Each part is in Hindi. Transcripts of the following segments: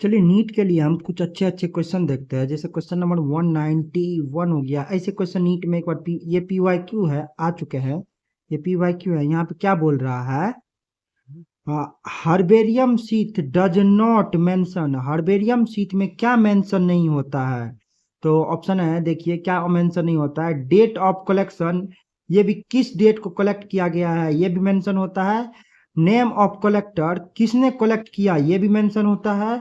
चलिए नीट के लिए हम कुछ अच्छे अच्छे क्वेश्चन देखते हैं। जैसे क्वेश्चन नंबर 191 हो गया। ऐसे क्वेश्चन नीट में एक बार ये PYQ है, आ चुके हैं। ये PYQ है। यहाँ पे क्या बोल रहा है? Herbarium sheet does not mention. Herbarium sheet में क्या मेंशन नहीं होता है? तो ऑप्शन है, देखिए क्या मेंशन नहीं होता है। डेट ऑफ कलेक्शन, ये भी किस डेट को कलेक्ट किया गया है ये भी मेंशन होता है। नेम ऑफ कलेक्टर, किसने कलेक्ट किया ये भी मेंशन होता है।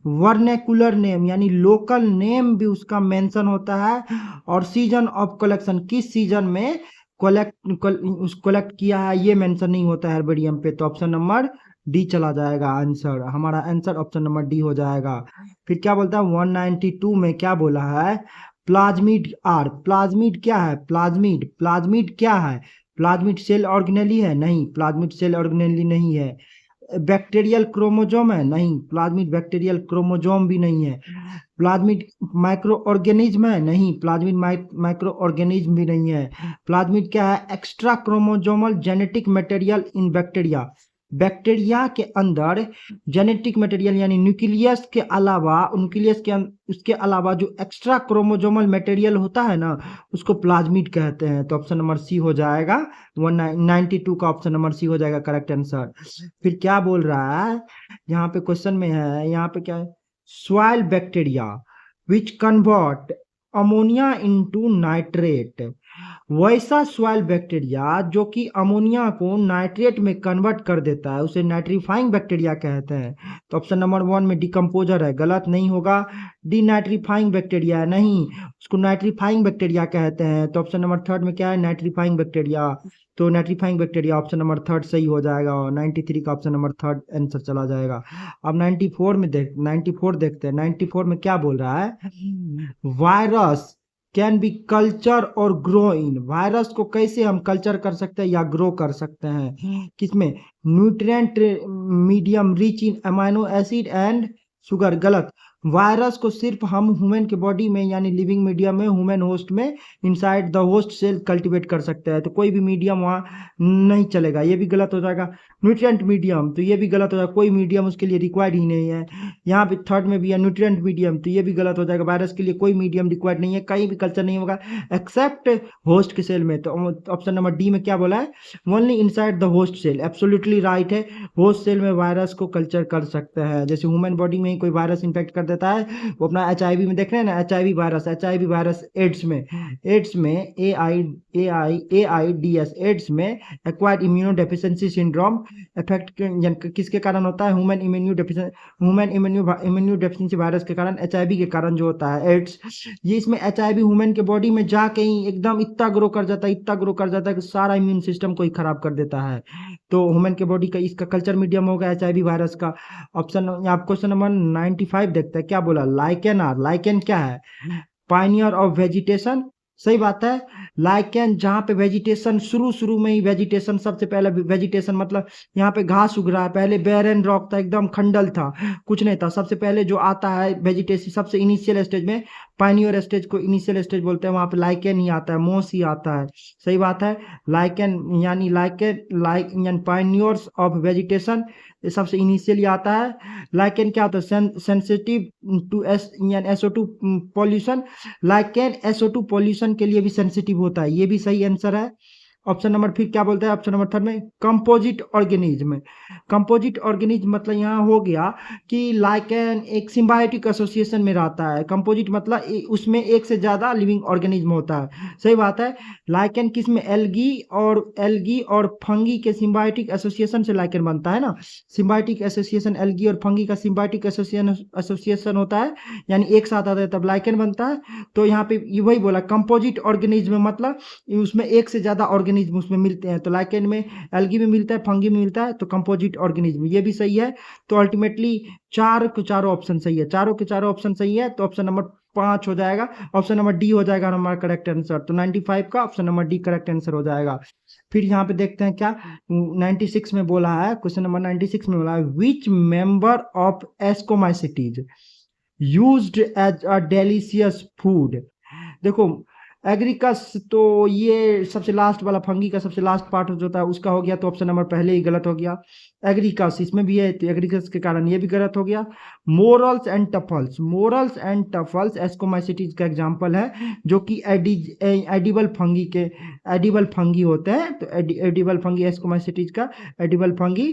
वर्नेकुलर नेम यानी लोकल नेम भी उसका मेंशन होता है। और सीजन ऑफ कलेक्शन, किस सीजन में कलेक्ट किया है ये मेंशन नहीं होता है हर्बेरियम पे। तो ऑप्शन नंबर डी चला जाएगा आंसर। हमारा आंसर ऑप्शन नंबर डी हो जाएगा। फिर क्या बोलता है 192 में क्या बोला है? Plasmid are. प्लाज्मिड क्या है? प्लाज्मिड क्या है? प्लाज्मिड सेल ऑर्गेनेली है? नहीं, प्लाज्मिड सेल ऑर्गेनेली नहीं है। बैक्टीरियल क्रोमोजोम है? नहीं, प्लाज्मिड बैक्टीरियल क्रोमोजोम भी नहीं है। प्लाज्मिड माइक्रो ऑर्गेनिज्म है? नहीं, प्लाज्मिड माइक्रो ऑर्गेनिज्म भी नहीं है। प्लाज्मिड क्या है? Extra chromosomal genetic material in bacteria. Bacteria के अंदर जेनेटिक मटेरियल यानी न्यूक्लियस के अलावा, उसके अलावा जो एक्स्ट्रा क्रोमोजोमल मटेरियल होता है ना, उसको प्लाज्मिड कहते हैं। तो ऑप्शन नंबर सी हो जाएगा। 192 का ऑप्शन नंबर सी हो जाएगा करेक्ट आंसर। फिर क्या बोल रहा है यहाँ पे क्वेश्चन में है? यहाँ पे क्या है? Soil bacteria which convert ammonia into nitrate. वैसा सॉइल बैक्टीरिया जो कि अमोनिया को नाइट्रेट में कन्वर्ट कर देता है उसे नाइट्रीफाइंग बैक्टीरिया कहते हैं। तो ऑप्शन नंबर 1 में डिकम्पोजर है, गलत नहीं होगा। डी नाइट्रीफाइंग बैक्टीरिया है, नहीं, उसको नाइट्रीफाइंग बैक्टीरिया कहते हैं। तो ऑप्शन नंबर 3 में क्या है? Nitrifying bacteria. तो नाइट्रीफाइंग बैक्टीरिया ऑप्शन नंबर 3 सही हो जाएगा और 93 का ऑप्शन नंबर 3 आंसर चला जाएगा। अब 94 देखते हैं। 94 में क्या बोल रहा है? वायरस कैन बी कल्चर और ग्रो इन। वायरस को कैसे हम कल्चर कर सकते हैं या ग्रो कर सकते हैं? किसमें? Nutrient medium rich in amino acid and sugar. गलत। वायरस को सिर्फ हम ह्यूमन के बॉडी में यानी लिविंग मीडियम में, ह्यूमन होस्ट में, inside the host cell cultivate कर सकते हैं। तो कोई भी मीडियम वहाँ नहीं चलेगा, ये भी गलत हो जाएगा। न्यूट्रिएंट मीडियम, तो ये भी गलत हो जाएगा, कोई मीडियम उसके लिए रिक्वायर्ड ही नहीं है। यहाँ पे थर्ड में भी है न्यूट्रिएंट मीडियम, तो ये भी गलत हो जाएगा। वायरस के लिए कोई मीडियम रिक्वायर्ड नहीं है, कहीं भी कल्चर नहीं होगा एक्सेप्ट होस्ट के सेल में। तो ऑप्शन नंबर डी में क्या बोला है? Only inside the host cell. Absolutely right है, होस्ट सेल में वायरस को कल्चर कर सकते हैं। जैसे ह्यूमन बॉडी में ही कोई वायरस इन्फेक्ट कर देता है, वो अपना HIV में देख रहे हैं ना, HIV वायरस एड्स में AIDS एड्स में acquired immuno deficiency syndrome effect किसके कारण होता है? ह्यूमन इम्यूनो डेफिशिएंसी वायरस के कारण, HIV के कारण जो होता है एड्स। ये इसमें HIV ह्यूमन के बॉडी में जाके ही एकदम इतना ग्रो कर जाता है कि सारा इम्यून सिस्टम को ही खराब कर देता है। तो ह्यूमन के बॉडी का इसका कल्चर मीडियम होगा HIV वायरस का। ऑप्शन आप क्वेश्चन नंबर 95 देखते हैं। क्या बोला? Lichen are. लाइकेन क्या है? Pioneer of vegetation. सही बात है। लाइकेन जहाँ पे वेजिटेशन शुरू में ही वेजिटेशन, सबसे पहले वेजिटेशन मतलब यहाँ पे घास उग रहा है। पहले बैरन रॉक था, एकदम खंडल था, कुछ नहीं था। सबसे पहले जो आता है वेजिटेशन सबसे इनिशियल स्टेज में, पायनियर स्टेज को इनिशियल स्टेज बोलते हैं, वहाँ पे लाइकेन ही आता है, मोस ही आता है। सही बात है। लाइकेन यानी पायनियर्स ऑफ वेजिटेशन, ये सबसे इनिशियली आता है। लाइकेन क्या होता है? Sensitive to SO2 pollution. Lichen SO2 pollution के लिए भी सेंसिटिव होता है, ये भी सही आंसर है। ऑप्शन नंबर फिर क्या बोलता है ऑप्शन नंबर 3 में? Composite organism. कंपोजिट ऑर्गेनिज्म मतलब यहाँ हो गया कि लाइकेन एक सिम्बायोटिक एसोसिएशन में रहता है। कंपोजिट मतलब उसमें एक से ज्यादा लिविंग ऑर्गेनिज्म होता है। सही बात है। लाइकेन किस में? एल्गी और फंगी के सिम्बायोटिक एसोसिएशन से लाइकेन बनता है ना। सिम्बायोटिक एसोसिएशन, एल्गी और फंगी का सिम्बायोटिक एसोसिएशन होता है, यानी एक साथ आता है तब लाइकेन बनता है। तो यहाँ पे वही बोला कंपोजिट ऑर्गेनिज्म मतलब उसमें एक से ज्यादा ऑर्गेनिज्म उसमें मिलते हैं। तो लाइकेन में, एल्गी में मिलता है, फंगी में मिलता है, तो कंपोजिट ऑर्गेनिज्म, ये भी सही है। तो अल्टीमेटली चारों ऑप्शन सही है, चारों के चारों ऑप्शन सही है। तो ऑप्शन नंबर 5 हो जाएगा, ऑप्शन नंबर डी हो जाएगा हमारा करेक्ट आंसर। तो 95 का option number D correct answer हो जाएगा। फिर यहाँ पे देखते हैं क्या 96 में बोला है। क्वेश्चन नंबर 96 में बोला है which member of ascomycetes used as a delicious food. देखो एग्रीकस तो ये सबसे लास्ट वाला फंगी का सबसे लास्ट पार्ट जो होता है उसका हो गया, तो ऑप्शन नंबर पहले ही गलत हो गया। एग्रीकस इसमें भी है, तो एग्रीकस के कारण ये भी गलत हो गया। Morels and truffles, morels and truffles ascomycetes का एग्जाम्पल है, जो कि एडिबल फंगी के एडिबल फंगी होते हैं। तो एडिबल फंगी एस्कोमाइसिटीज का एडिबल फंगी,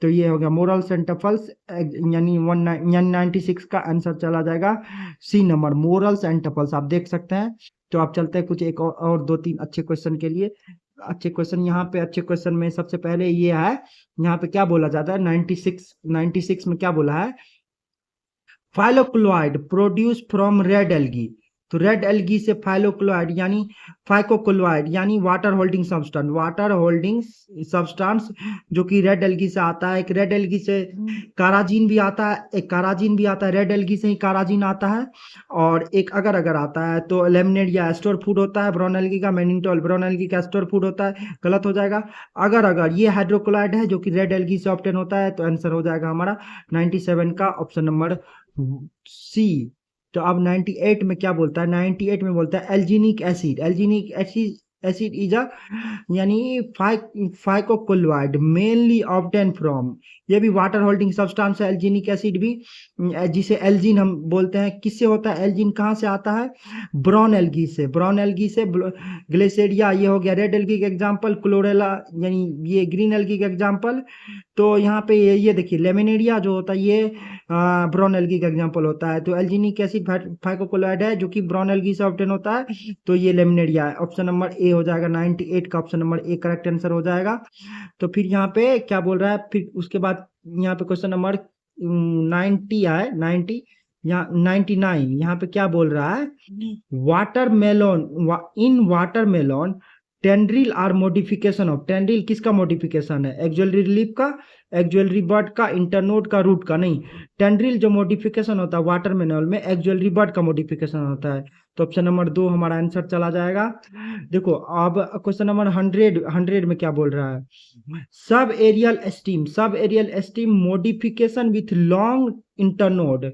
तो ये हो गया मोरल्स एंड टफल्स, यानी 196 का आंसर चला जाएगा सी नंबर, मोरल्स एंड टफल्स। आप देख सकते हैं। तो आप चलते हैं कुछ एक और दो तीन अच्छे क्वेश्चन के लिए। अच्छे क्वेश्चन यहाँ पे, अच्छे क्वेश्चन में सबसे पहले ये है, यहाँ पे क्या बोला जाता है 96 में क्या बोला है, फाइलोक्लोराइड प्रोड्यूस फ्रॉम रेड एल्गी। तो रेड एल्गी से फाइलोक्लोराइड यानी फाइकोक्लोराइड यानी water holding substance, water holding substance जो कि रेड एल्गी से आता है। एक रेड एल्गी से काराजीन भी आता है, एक काराजीन भी आता है, रेड एल्गी से ही काराजीन आता है। और एक अगर अगर आता है तो लेमनेड या स्टोर फूड होता है, ब्राउन एल्गी का मेनिटोल ब्राउन एल्गी का स्टोर फूड होता है, गलत हो जाएगा। अगर अगर ये हाइड्रोक्लोराइड है जो कि रेड एल्गी से ऑब्टेन होता है, तो आंसर हो जाएगा हमारा 97 का ऑप्शन नंबर सी। तो अब 98 में क्या बोलता है, 98 में बोलता है एल्जीनिक एसिड, एल्जीनिक एसिड इज अ यानी फाइकोक्लोराइड मेनली ऑब्टेन फ्रॉम, ये भी वाटर होल्डिंग सब्सटेंस है एल्जीनिक एसिड भी, जिसे एल्जीन हम बोलते हैं। किससे होता है एल्जीन, कहाँ से आता है, ब्राउन एल्गी से, ब्राउन एल्गी से। ग्लेसेरिया ये हो गया रेड एल्गी का एग्जाम्पल, क्लोरेला यानी ये ग्रीन एल्गी का एग्जाम्पल। तो यहाँ पे ये देखिए लेमिनेरिया जो होता है ये ब्राउन एल्गी का एग्जांपल होता है। तो एल्जीनिक एसिड फाइकोक्लोराइड है जो कि ब्राउन एल्गी से ऑब्टेन होता है, तो ये लेमिनेरिया है। ऑप्शन नंबर ए हो जाएगा, 98 का option number A correct answer हो जाएगा। तो फिर यहाँ पे क्या बोल रहा है, फिर उसके बाद यहाँ पे क्वेश्चन नंबर 90 है, 90 यहाँ 99 यहाँ पे क्या बोल रहा है, watermelon in watermelon tendril are modification of, tendril किसका मॉडिफिकेशन है, एक्जुअलरी लीफ का, एक्जुअलरी बड का, इंटरनोड का, रूट का नहीं। टेंड्रिल जो मॉडिफिकेशन होता है वाटरमेलन में एक्जुअलरी बड का मॉडिफिकेशन होता है। तो ऑप्शन नंबर 2 हमारा आंसर चला जाएगा। देखो अब क्वेश्चन नंबर 100 में क्या बोल रहा है, सब aerial stem modification with long internode,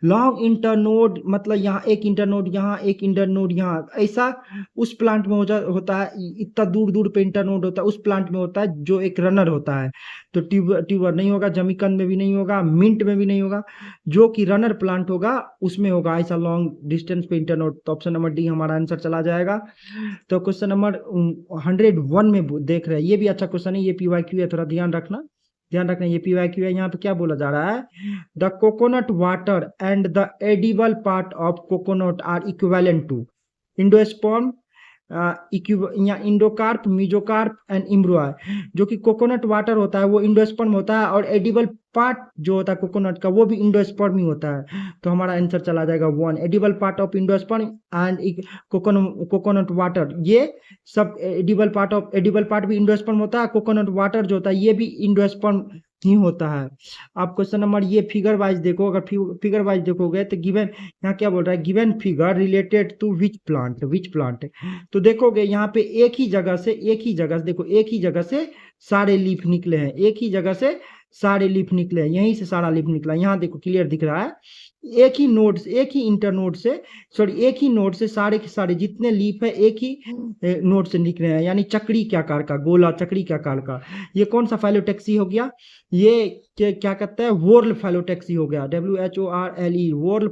long internode मतलब यहाँ एक इंटरनोड यहाँ एक इंटरनोड यहाँ, ऐसा उस प्लांट में होता है, इतना दूर दूर पे इंटरनोड होता है उस प्लांट में होता है जो एक रनर होता है। तो ट्यूबर नहीं होगा, जमीकंद में भी नहीं होगा, मिंट में भी नहीं होगा, जो कि रनर प्लांट होगा उसमें होगा ऐसा लॉन्ग डिस्टेंस पे इंटरनोड। तो ऑप्शन नंबर डी हमारा आंसर चला जाएगा। तो क्वेश्चन नंबर 101 में देख रहे हैं, ये भी अच्छा क्वेश्चन है, ये PYQ है, थोड़ा ध्यान रखना ये PYQ है। यहाँ पे क्या बोला जा रहा है, the coconut water and the edible part of coconut are equivalent to endosperm, endocarp, mesocarp and embryo. जो कि कोकोनट वाटर होता है वो इंडोस्पर्म होता है, और एडिबल पार्ट जो होता है कोकोनट का वो भी इंडोस्पर्म ही होता है। तो हमारा आंसर चला जाएगा 1, edible part of endosperm and coconut water, ये सब एडिबल पार्ट भी इंडोस्पर्म होता है, कोकोनट वाटर जो होता है ये भी इंडोस्पर्म ही होता है। आप क्वेश्चन नंबर ये फिगर वाइज देखो, अगर फिगर वाइज देखोगे तो गिवन यहाँ क्या बोल रहा है, given figure related to which plant. तो देखोगे यहाँ पे एक ही जगह से देखो एक ही जगह से सारे लीफ निकले हैं, एक ही जगह से सारे लीफ निकले हैं, यहीं से सारा लीफ निकला। यहाँ देखो क्लियर दिख रहा है, एक ही नोड से, एक ही इंटरनोड से, सॉरी एक ही नोड से सारे के सारे जितने लीफ है एक ही नोड से निकले हैं, यानी चक्री के आकार का, गोला चक्री के आकार का। ये कौन सा फाइलोटैक्सी हो गया, ये क्या कहते हैं, वोर्ल फाइलोटैक्सी हो गया, WHORLE वोर्ल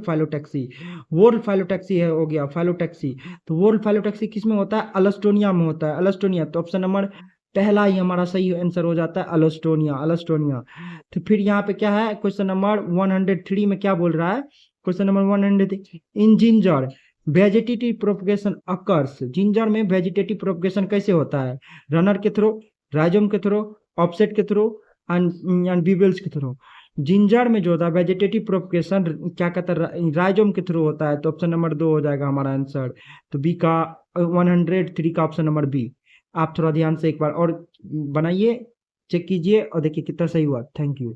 फाइलोटैक्सी है हो गया फाइलोटैक्सी। तो वोर्ल फाइलोटैक्सी किस में होता है, अलोस्टोनिया में होता है, अलोस्टोनिया। तो ऑप्शन नंबर पहला ही हमारा सही आंसर हो जाता है, अलोस्टोनिया। तो फिर यहाँ पे क्या है, क्वेश्चन नंबर 103 में क्या बोल रहा है, question number 103, in ginger vegetative propagation occurs, ginger में वेजिटेटिव प्रोपगेशन कैसे होता है, रनर के थ्रू, राइजोम के थ्रू, ऑफसेट के थ्रू एंड बीबल्स के थ्रू। जिंजर में जो होता है वेजिटेटिव प्रोपगेशन क्या कहता है, राइजोम के थ्रू होता है। तो ऑप्शन नंबर 2 हो जाएगा हमारा आंसर। तो बी का 103 का ऑप्शन नंबर बी। आप थोड़ा ध्यान से एक बार और बनाइए, चेक कीजिए और देखिए कितना सही हुआ। Thank you.